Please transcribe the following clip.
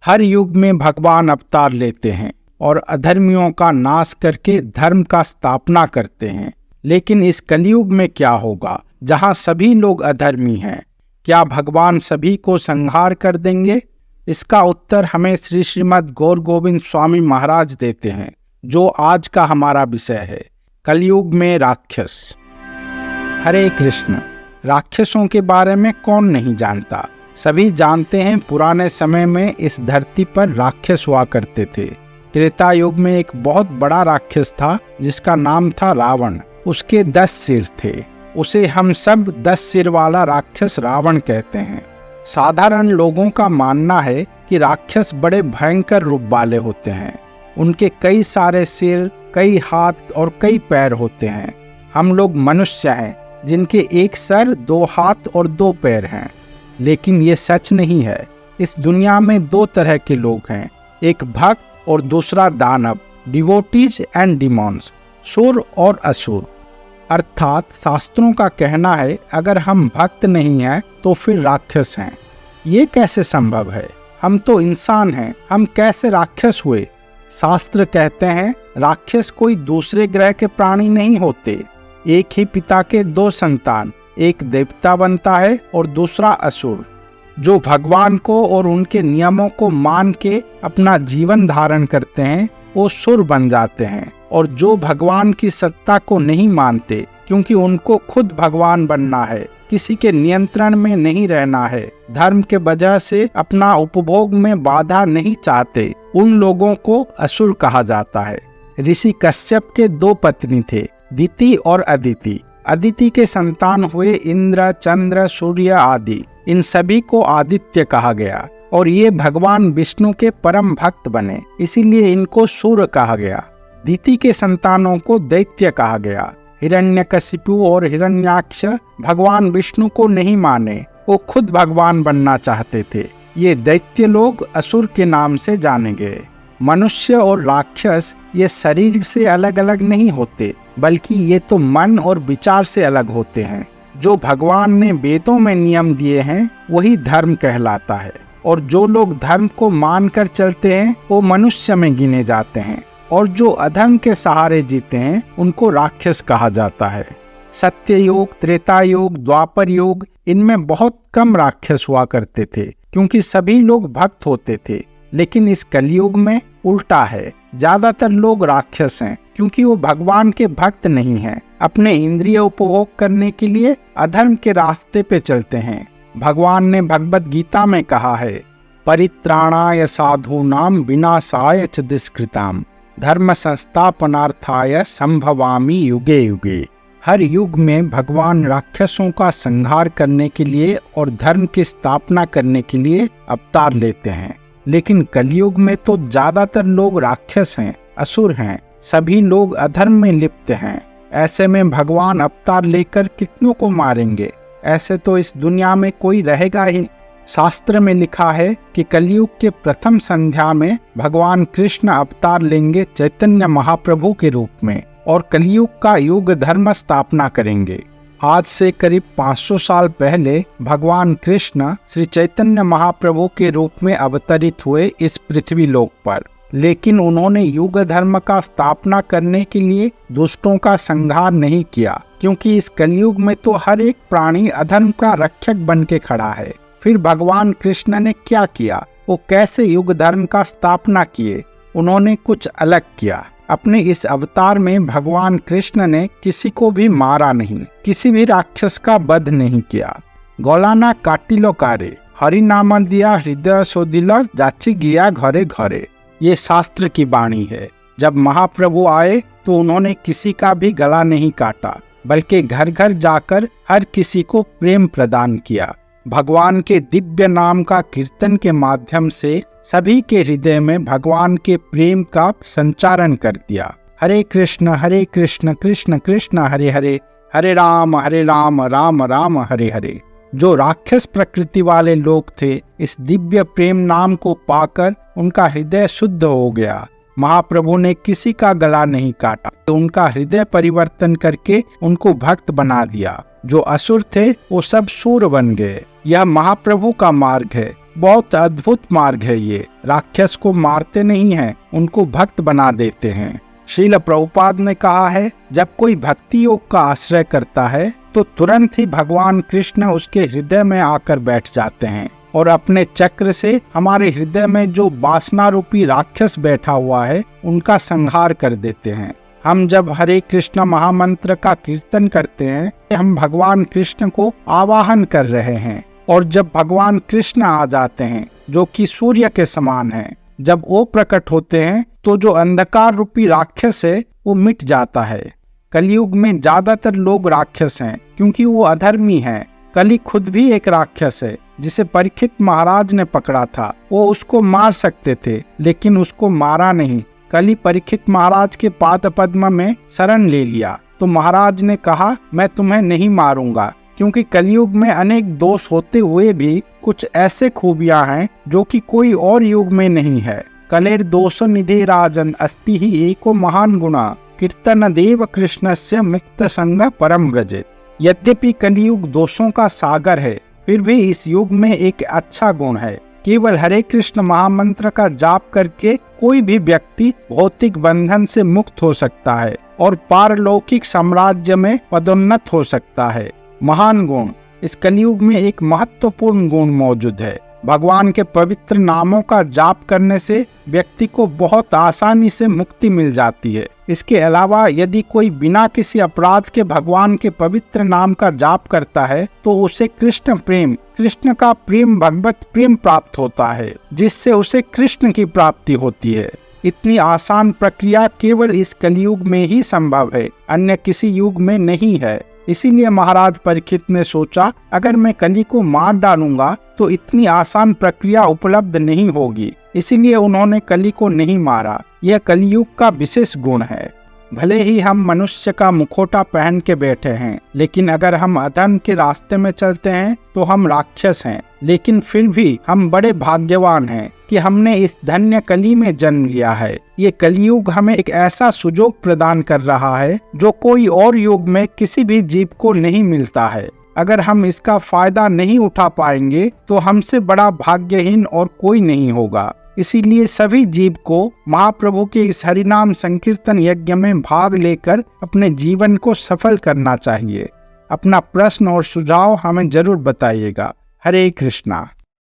हर युग में भगवान अवतार लेते हैं और अधर्मियों का नाश करके धर्म का स्थापना करते हैं। लेकिन इस कलयुग में क्या होगा जहां सभी लोग अधर्मी हैं? क्या भगवान सभी को संहार कर देंगे? इसका उत्तर हमें श्री श्रीमद् गौर गोविंद स्वामी महाराज देते हैं, जो आज का हमारा विषय है, कलयुग में राक्षस। हरे कृष्ण। राक्षसों के बारे में कौन नहीं जानता? सभी जानते हैं पुराने समय में इस धरती पर राक्षस हुआ करते थे। त्रेता युग में एक बहुत बड़ा राक्षस था जिसका नाम था रावण। उसके 10 सिर थे। उसे हम सब 10 सिर वाला राक्षस रावण कहते हैं। साधारण लोगों का मानना है कि राक्षस बड़े भयंकर रूप वाले होते हैं। उनके कई सारे सिर, कई हाथ और कई पैर होते हैं। हम लोग मनुष्य हैं जिनके एक सर, 2 हाथ और 2 पैर हैं। लेकिन ये सच नहीं है। इस दुनिया में 2 तरह के लोग हैं, एक भक्त और दूसरा दानव, डिवोटीज एंड डिमॉन्स, सुर और असुर। अर्थात शास्त्रों का कहना है अगर हम भक्त नहीं हैं तो फिर राक्षस हैं। ये कैसे संभव है? हम तो इंसान हैं, हम कैसे राक्षस हुए? शास्त्र कहते हैं राक्षस कोई दूसरे ग्रह के प्राणी नहीं होते। एक ही पिता के 2 संतान, एक देवता बनता है और दूसरा असुर। जो भगवान को और उनके नियमों को मान के अपना जीवन धारण करते हैं वो सुर बन जाते हैं। और जो भगवान की सत्ता को नहीं मानते, क्योंकि उनको खुद भगवान बनना है, किसी के नियंत्रण में नहीं रहना है, धर्म के वजह से अपना उपभोग में बाधा नहीं चाहते, उन लोगों को असुर कहा जाता है। ऋषि कश्यप के 2 पत्नी थे, दिति और अदिति। अदिति के संतान हुए इंद्र, चंद्र, सूर्य आदि। इन सभी को आदित्य कहा गया और ये भगवान विष्णु के परम भक्त बने, इसीलिए इनको सूर्य कहा गया। दिति के संतानों को दैत्य कहा गया। हिरण्यकशिपु और हिरण्याक्ष भगवान विष्णु को नहीं माने, वो खुद भगवान बनना चाहते थे। ये दैत्य लोग असुर के नाम से जाने गए। मनुष्य और राक्षस ये शरीर से अलग अलग नहीं होते, बल्कि ये तो मन और विचार से अलग होते हैं। जो भगवान ने वेदों में नियम दिए हैं वही धर्म कहलाता है। और जो लोग धर्म को मानकर चलते हैं वो मनुष्य में गिने जाते हैं। और जो अधर्म के सहारे जीते हैं उनको राक्षस कहा जाता है। सत्य युग, त्रेता युग, द्वापर युग, इनमें बहुत कम राक्षस हुआ करते थे, क्योंकि सभी लोग भक्त होते थे। लेकिन इस कलयुग में उल्टा है, ज्यादातर लोग राक्षस हैं, क्योंकि वो भगवान के भक्त नहीं हैं। अपने इंद्रिय उपभोग करने के लिए अधर्म के रास्ते पे चलते हैं। भगवान ने भगवत गीता में कहा है, परित्राणाय साधूनाम विनाशाय च दुष्कृताम धर्म संस्थापनार्थाय संभवामि युगे युगे। हर युग में भगवान राक्षसों का संहार करने के लिए और धर्म की स्थापना करने के लिए अवतार लेते हैं। लेकिन कलयुग में तो ज्यादातर लोग राक्षस हैं, असुर हैं, सभी लोग अधर्म में लिप्त हैं। ऐसे में भगवान अवतार लेकर कितनों को मारेंगे? ऐसे तो इस दुनिया में कोई रहेगा ही। शास्त्र में लिखा है कि कलयुग के प्रथम संध्या में भगवान कृष्ण अवतार लेंगे चैतन्य महाप्रभु के रूप में और कलयुग का युग धर्म स्थापना करेंगे। आज से करीब 500 साल पहले भगवान कृष्ण श्री चैतन्य महाप्रभु के रूप में अवतरित हुए इस पृथ्वी लोक पर। लेकिन उन्होंने युग धर्म का स्थापना करने के लिए दुष्टों का संहार नहीं किया, क्योंकि इस कलयुग में तो हर एक प्राणी अधर्म का रक्षक बन के खड़ा है। फिर भगवान कृष्ण ने क्या किया? वो कैसे युग धर्म का स्थापना किए? उन्होंने कुछ अलग किया। अपने इस अवतार में भगवान कृष्ण ने किसी को भी मारा नहीं, किसी भी राक्षस का वध नहीं किया। गलाना काटिलो कारे, हरि नाम दिया हृदय शोधिल जाची गया घरे घरे। ये शास्त्र की वाणी है। जब महाप्रभु आए तो उन्होंने किसी का भी गला नहीं काटा, बल्कि घर घर जाकर हर किसी को प्रेम प्रदान किया। भगवान के दिव्य नाम का कीर्तन के माध्यम से सभी के हृदय में भगवान के प्रेम का संचारण कर दिया। हरे कृष्ण कृष्ण कृष्ण हरे हरे, हरे राम राम राम हरे हरे। जो राक्षस प्रकृति वाले लोग थे, इस दिव्य प्रेम नाम को पाकर उनका हृदय शुद्ध हो गया। महाप्रभु ने किसी का गला नहीं काटा, उनका हृदय परिवर्तन करके उनको भक्त बना दिया। जो असुर थे वो सब सूर बन गए। यह महाप्रभु का मार्ग है। बहुत अद्भुत मार्ग है ये। राक्षस को मारते नहीं हैं, उनको भक्त बना देते हैं। श्रील प्रभुपाद ने कहा है, जब कोई भक्ति योग का आश्रय करता है तो तुरंत ही भगवान कृष्ण उसके हृदय में आकर बैठ जाते हैं और अपने चक्र से हमारे हृदय में जो वासना रूपी राक्षस बैठा हुआ है उनका संहार कर देते हैं। हम जब हरे कृष्ण महामंत्र का कीर्तन करते हैं, हम भगवान कृष्ण को आवाहन कर रहे हैं। और जब भगवान कृष्ण आ जाते हैं, जो कि सूर्य के समान हैं, जब वो प्रकट होते हैं तो जो अंधकार रूपी राक्षस है वो मिट जाता है। कलयुग में ज्यादातर लोग राक्षस हैं क्योंकि वो अधर्मी हैं। कली खुद भी एक राक्षस है जिसे परीक्षित महाराज ने पकड़ा था। वो उसको मार सकते थे लेकिन उसको मारा नहीं। कली परीक्षित महाराज के पाद पद्म में शरण ले लिया तो महाराज ने कहा, मैं तुम्हें नहीं मारूंगा, क्योंकि कलयुग में अनेक दोष होते हुए भी कुछ ऐसे खूबियां हैं जो कि कोई और युग में नहीं है। कलेर दोष निधि राजन अस्ति ही एको महान गुणा कीर्तन देव कृष्णस्य मुक्त संग परम व्रजेत। यद्यपि कलियुग दोषों का सागर है, फिर भी इस युग में एक अच्छा गुण है। केवल हरे कृष्ण महामंत्र का जाप करके कोई भी व्यक्ति भौतिक बंधन से मुक्त हो सकता है और पारलौकिक साम्राज्य में पदोन्नत हो सकता है। महान गुण, इस कलयुग में एक महत्वपूर्ण गुण मौजूद है। भगवान के पवित्र नामों का जाप करने से व्यक्ति को बहुत आसानी से मुक्ति मिल जाती है। इसके अलावा यदि कोई बिना किसी अपराध के भगवान के पवित्र नाम का जाप करता है तो उसे कृष्ण का प्रेम भगवत प्रेम प्राप्त होता है, जिससे उसे कृष्ण की प्राप्ति होती है। इतनी आसान प्रक्रिया केवल इस कलयुग में ही संभव है, अन्य किसी युग में नहीं है। इसीलिए महाराज परीक्षित ने सोचा, अगर मैं कली को मार डालूंगा तो इतनी आसान प्रक्रिया उपलब्ध नहीं होगी। इसीलिए उन्होंने कली को नहीं मारा। यह कलियुग का विशेष गुण है। भले ही हम मनुष्य का मुखौटा पहन के बैठे हैं, लेकिन अगर हम अधर्म के रास्ते में चलते हैं तो हम राक्षस हैं। लेकिन फिर भी हम बड़े भाग्यवान हैं कि हमने इस धन्य कली में जन्म लिया है। ये कलियुग हमें एक ऐसा सुजोग प्रदान कर रहा है जो कोई और युग में किसी भी जीव को नहीं मिलता है। अगर हम इसका फायदा नहीं उठा पाएंगे तो हमसे बड़ा भाग्यहीन और कोई नहीं होगा। इसीलिए सभी जीव को महाप्रभु के इस हरिनाम संकीर्तन यज्ञ में भाग लेकर अपने जीवन को सफल करना चाहिए। अपना प्रश्न और सुझाव हमें जरूर बताइएगा। हरे कृष्णा।